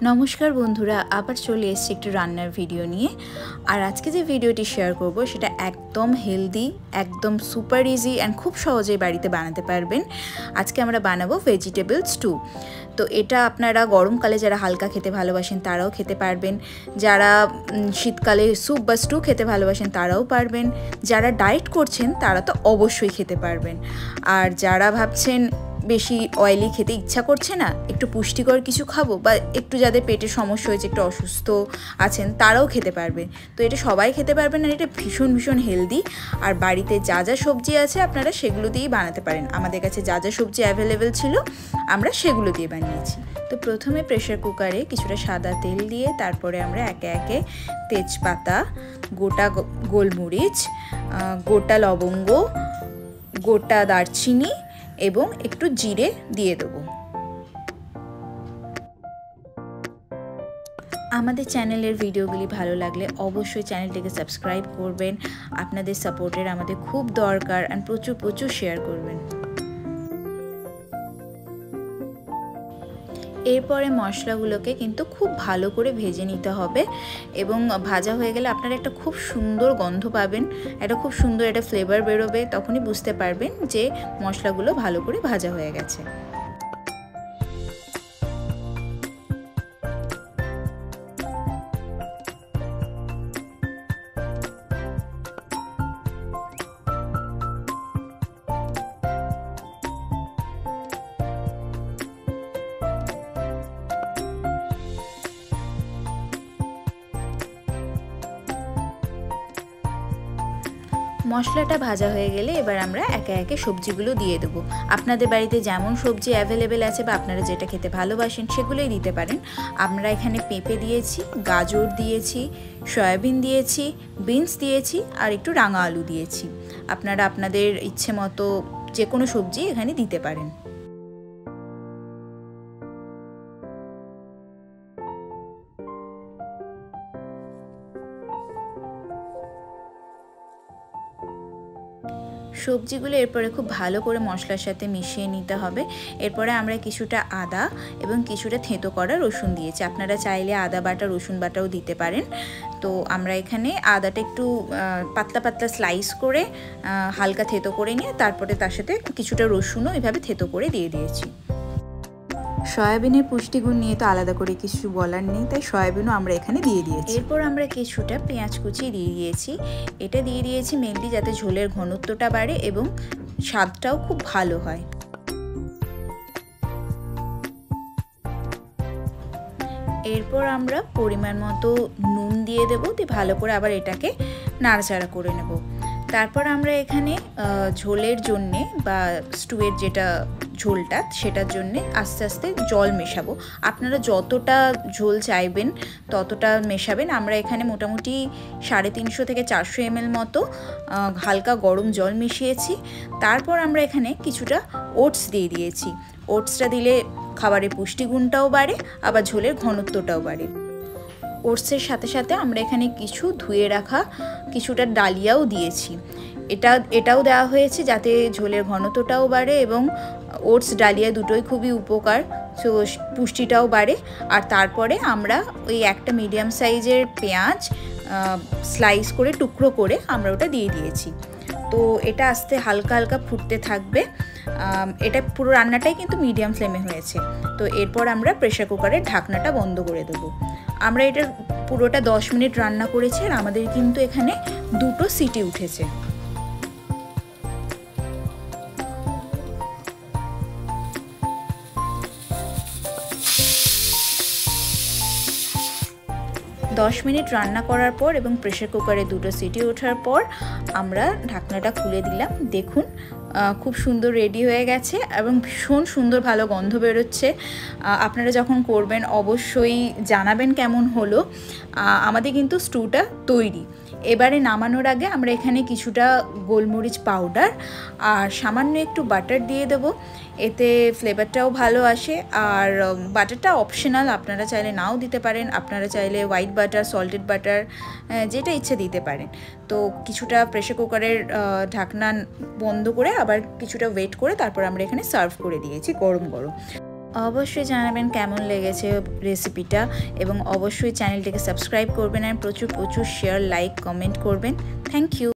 নমস্কার বন্ধুরা, আবার চলে এসেছি একটু রান্নার ভিডিও নিয়ে। আর আজকে যে ভিডিওটি শেয়ার করব সেটা একদম হেলদি, একদম সুপার ইজি অ্যান্ড খুব সহজেই বাড়িতে বানাতে পারবেন। আজকে আমরা বানাবো ভেজিটেবল স্টু। তো এটা আপনারা গরমকালে যারা হালকা খেতে ভালোবাসেন তারাও খেতে পারবেন, যারা শীতকালে স্যুপ বা স্টু খেতে ভালোবাসেন তারাও পারবেন, যারা ডায়েট করছেন তারা তো অবশ্যই খেতে পারবেন, আর যারা ভাবছেন বেশি অয়েলি খেতে ইচ্ছা করছে না, একটু পুষ্টিকর কিছু খাবো, বা একটু যাদের পেটের সমস্যা হয়েছে, একটু অসুস্থ আছেন তারাও খেতে পারবেন। তো এটা সবাই খেতে পারবেন, আর এটা ভীষণ ভীষণ হেলদি। আর বাড়িতে যা যা সবজি আছে আপনারা সেগুলো দিয়েই বানাতে পারেন। আমাদের কাছে যা যা সবজি অ্যাভেলেবেল ছিল আমরা সেগুলো দিয়ে বানিয়েছি। তো প্রথমে প্রেশার কুকারে কিছুটা সাদা তেল দিয়ে তারপরে আমরা একে একে তেজপাতা, গোটা গোলমরিচ, গোটা লবঙ্গ, গোটা দারচিনি এবং একটু জিরে দিয়ে দেবো। আমাদের চ্যানেলের ভিডিওগুলি ভালো লাগলে অবশ্যই চ্যানেলটিকে সাবস্ক্রাইব করবেন। আপনাদের সাপোর্টের আমাদের খুব দরকার, আর প্রচুর প্রচুর শেয়ার করবেন। এরপরে মশলাগুলোকে কিন্তু খুব ভালো করে ভেজে নিতে হবে, এবং ভাজা হয়ে গেলে আপনারা একটা খুব সুন্দর গন্ধ পাবেন, একটা খুব সুন্দর একটা ফ্লেভার বেরোবে। তখনই বুঝতে পারবেন যে মশলাগুলো ভালো করে ভাজা হয়ে গেছে। মশলাটা ভাজা হয়ে গেলে এবার আমরা একে একে সবজিগুলো দিয়ে দেবো। আপনাদের বাড়িতে যেমন সবজি অ্যাভেলেবেল আছে বা আপনারা যেটা খেতে ভালোবাসেন সেগুলোই দিতে পারেন। আমরা এখানে পেঁপে দিয়েছি, গাজর দিয়েছি, সয়াবিন দিয়েছি, বিনস দিয়েছি, আর একটু রাঙা আলু দিয়েছি। আপনারা আপনাদের ইচ্ছে মতো যে কোনো সবজি এখানে দিতে পারেন। সবজিগুলো এরপরে খুব ভালো করে মশলার সাথে মিশিয়ে নিতে হবে। এরপরে আমরা কিছুটা আদা এবং কিছুটা থেঁতো করা রসুন দিয়েছি। আপনারা চাইলে আদা বাটা, রসুন বাটাও দিতে পারেন। তো আমরা এখানে আদাটা একটু পাতলা পাতলা স্লাইস করে হালকা থেঁতো করে নিয়ে তারপরে তার সাথে কিছুটা রসুনও এভাবে থেঁতো করে দিয়ে দিয়েছি। সয়াবিনের পুষ্টিগুণ নিয়ে তো আলাদা করে কিছু বলার নেই, তাই সয়াবিনও আমরা এখানে দিয়ে দিয়েছি। এরপর আমরা কিছুটা পেঁয়াজ কুচি দিয়ে দিয়েছি। এটা দিয়ে দিয়েছি মেনলি যাতে ঝোলের ঘনত্বটা বাড়ে এবং স্বাদটাও খুব ভালো হয়। এরপর আমরা পরিমাণ মতো নুন দিয়ে দেবো, দিয়ে ভালো করে আবার এটাকে নাড়াচাড়া করে নেব। তারপর আমরা এখানে ঝোলের জন্যে বা স্টুয়ের যেটা ঝোলটা সেটার জন্যে আস্তে আস্তে জল মেশাবো। আপনারা যতটা ঝোল চাইবেন ততটা মেশাবেন। আমরা এখানে মোটামুটি 350 থেকে 400 ml মতো হালকা গরম জল মিশিয়েছি। তারপর আমরা এখানে কিছুটা ওটস দিয়ে দিয়েছি। ওটসটা দিলে খাবারের পুষ্টিগুণটাও বাড়ে, আবার ঝোলের ঘনত্বটাও বাড়ে। ওটসের সাথে সাথে আমরা এখানে কিছু ধুয়ে রাখা কিছুটা ডালিয়াও দিয়েছি। এটাও দেওয়া হয়েছে যাতে ঝোলের ঘনত্বটাও বাড়ে, এবং ওটস ডালিয়া দুটোই খুবই উপকার, তো পুষ্টিটাও বাড়ে। আর তারপরে আমরা ওই একটা মিডিয়াম সাইজের পেঁয়াজ স্লাইস করে টুকরো করে আমরা ওটা দিয়ে দিয়েছি। তো এটা আস্তে হালকা হালকা ফুটতে থাকবে। এটা পুরো রান্নাটাই কিন্তু মিডিয়াম ফ্লেমে হয়েছে। তো এরপর আমরা প্রেশার কুকারের ঢাকনাটা বন্ধ করে দেবো। আমরা এটা পুরোটা 10 মিনিট রান্না করেছি, আর আমাদের কিন্তু এখানে 2টো সিটি উঠেছে। দশ মিনিট রান্না করার পর এবং প্রেশার কুকারে 2টো সিটি ওঠার পর আমরা ঢাকনাটা খুলে দিলাম। দেখুন খুব সুন্দর রেডি হয়ে গেছে এবং ভীষণ সুন্দর ভালো গন্ধ বেরোচ্ছে। আপনারা যখন করবেন অবশ্যই জানাবেন কেমন হলো। আমাদের কিন্তু স্টুটা তৈরি। এবারে নামানোর আগে আমরা এখানে কিছুটা গোলমরিচ পাউডার আর সামান্য একটু বাটার দিয়ে দেব। এতে ফ্লেভারটাও ভালো আসে। আর বাটারটা অপশনাল, আপনারা চাইলে নাও দিতে পারেন। আপনারা চাইলে হোয়াইট বাটার, সল্টেড বাটার, যেটা ইচ্ছে দিতে পারেন। তো কিছুটা প্রেশার কুকারের ঢাকনা বন্ধ করে আবার কিছুটা ওয়েট করে তারপর আমরা এখানে সার্ভ করে দিয়েছি গরম গরম। অবশ্যই জানাবেন কেমন লেগেছে রেসিপিটা, এবং অবশ্যই চ্যানেলটিকে সাবস্ক্রাইব করবেন আর প্রচুর শেয়ার, লাইক, কমেন্ট করবেন। Thank you.